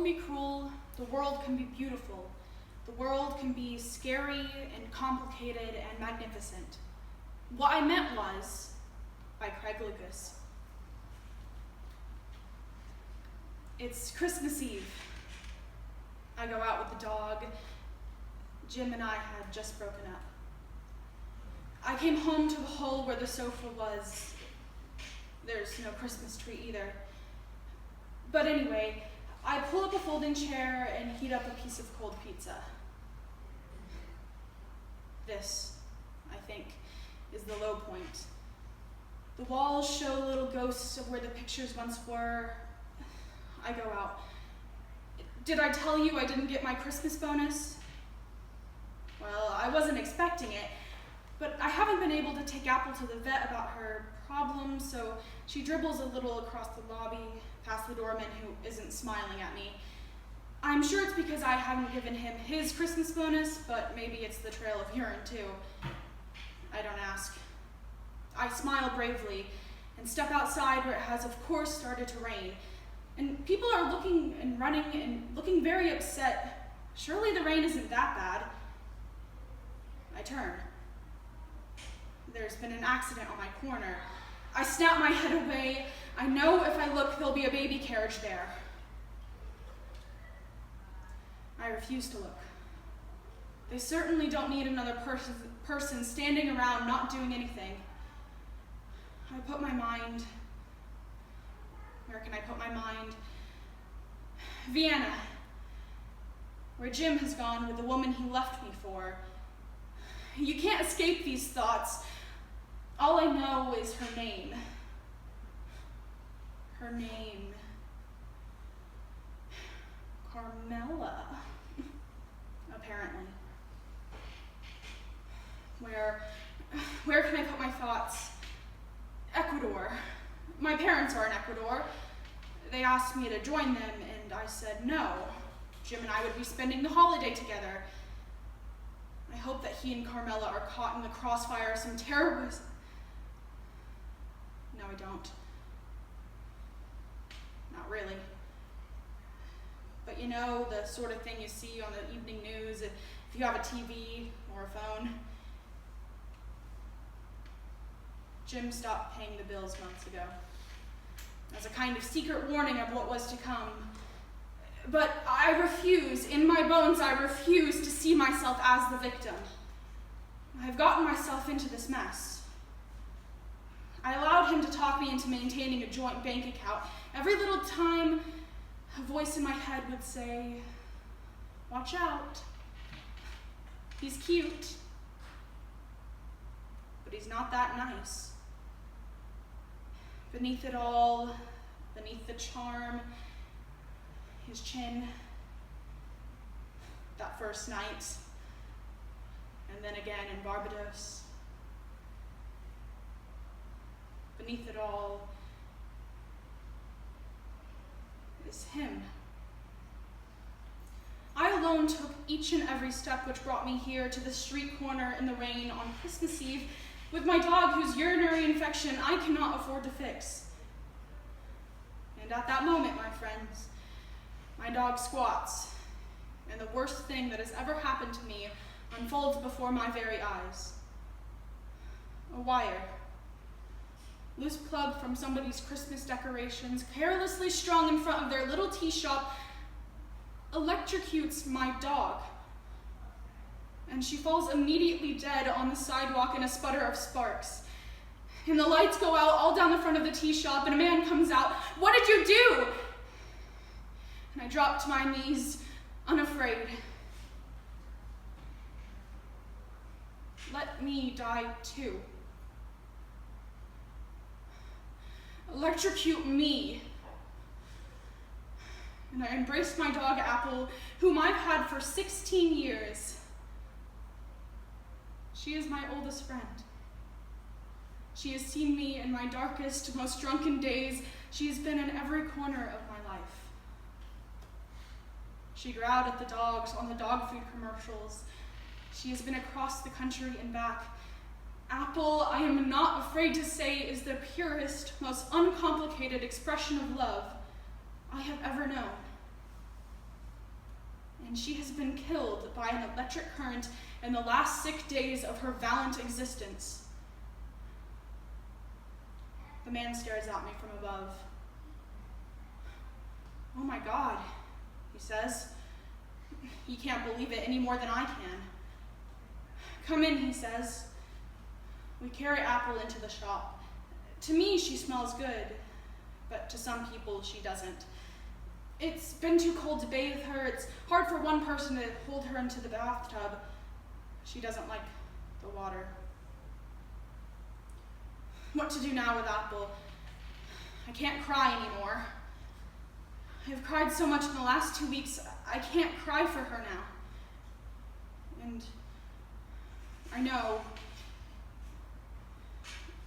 be cruel, the world can be beautiful. The world can be scary and complicated and magnificent. What I meant was, by Craig Lucas. It's Christmas Eve. I go out with the dog. Jim and I had just broken up. I came home to the hall where the sofa was. There's no Christmas tree either. But anyway, I pull up a folding chair and heat up a piece of cold pizza. This, I think, is the low point. The walls show little ghosts of where the pictures once were. I go out. Did I tell you I didn't get my Christmas bonus? Well, I wasn't expecting it, but I haven't been able to take Apple to the vet about her problem, so she dribbles a little across the lobby, past the doorman who isn't smiling at me. I'm sure it's because I haven't given him his Christmas bonus, but maybe it's the trail of urine too. I don't ask. I smile bravely and step outside where it has, of course, started to rain. And people are looking and running and looking very upset. Surely the rain isn't that bad. I turn. There's been an accident on my corner. I snap my head away. I know if I look, there'll be a baby carriage there. I refuse to look. They certainly don't need another person standing around not doing anything. I put my mind. Where can I put my mind? Vienna, where Jim has gone with the woman he left me for. You can't escape these thoughts. All I know is her name. Her name. Carmela, apparently. Where can I put my thoughts? Ecuador. My parents are in Ecuador. They asked me to join them, and I said no. Jim and I would be spending the holiday together. I hope that he and Carmela are caught in the crossfire of some terrorist. No, I don't. Not really. But you know, the sort of thing you see on the evening news if you have a TV or a phone. Jim stopped paying the bills months ago, as a kind of secret warning of what was to come. But I refuse, in my bones, I refuse to see myself as the victim. I've gotten myself into this mess. I allowed him to talk me into maintaining a joint bank account. Every little time, a voice in my head would say, "Watch out. He's cute, but he's not that nice." Beneath it all, beneath the charm, his chin, that first night, and then again in Barbados. Beneath it all is him. I alone took each and every step which brought me here to the street corner in the rain on Christmas Eve with my dog whose urinary infection I cannot afford to fix. And at that moment, my friends, my dog squats, and the worst thing that has ever happened to me unfolds before my very eyes. A wire, loose plug from somebody's Christmas decorations, carelessly strung in front of their little tea shop, electrocutes my dog. And she falls immediately dead on the sidewalk in a sputter of sparks. And the lights go out all down the front of the tea shop, and a man comes out. "What did you do?" And I drop to my knees, unafraid. Let me die too. Electrocute me. And I embraced my dog Apple, whom I've had for 16 years. She is my oldest friend. She has seen me in my darkest, most drunken days. She has been in every corner of my life. She growled at the dogs on the dog food commercials. She has been across the country and back. Apple, I am not afraid to say, is the purest, most uncomplicated expression of love I have ever known. and she has been killed by an electric current in the last 6 days of her valiant existence. The man stares at me from above. "Oh my God," he says. He can't believe it any more than I can. "Come in," he says. We carry Apple into the shop. To me, she smells good, but to some people, she doesn't. It's been too cold to bathe her. It's hard for one person to hold her into the bathtub. She doesn't like the water. What to do now with Apple? I can't cry anymore. I've cried so much in the last 2 weeks, I can't cry for her now. And I know,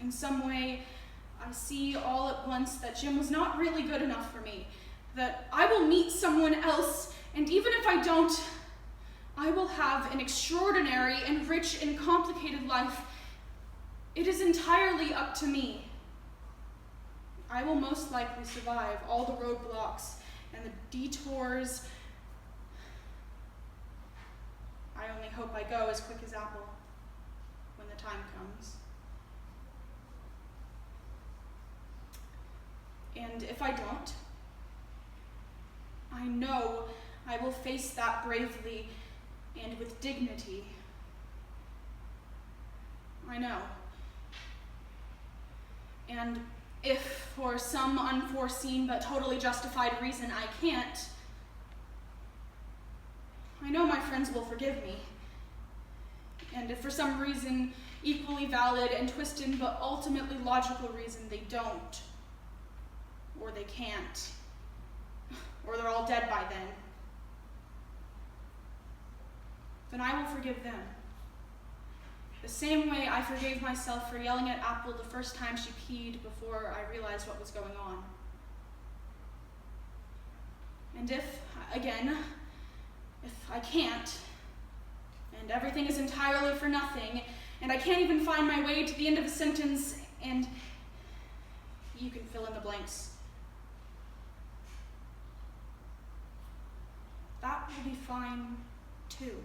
in some way, I see all at once that Jim was not really good enough for me, that I will meet someone else, and even if I don't, I will have an extraordinary and rich and complicated life. It is entirely up to me. I will most likely survive all the roadblocks and the detours. I only hope I go as quick as Apple when the time comes. And if I don't, I know I will face that bravely and with dignity. I know. And if, for some unforeseen but totally justified reason, I can't, I know my friends will forgive me. And if for some reason, equally valid and twisted but ultimately logical reason, they don't, or they can't, or they're all dead by then I will forgive them. The same way I forgave myself for yelling at Apple the first time she peed before I realized what was going on. And if I can't, and everything is entirely for nothing, and I can't even find my way to the end of a sentence, and you can fill in the blanks, that will be fine too.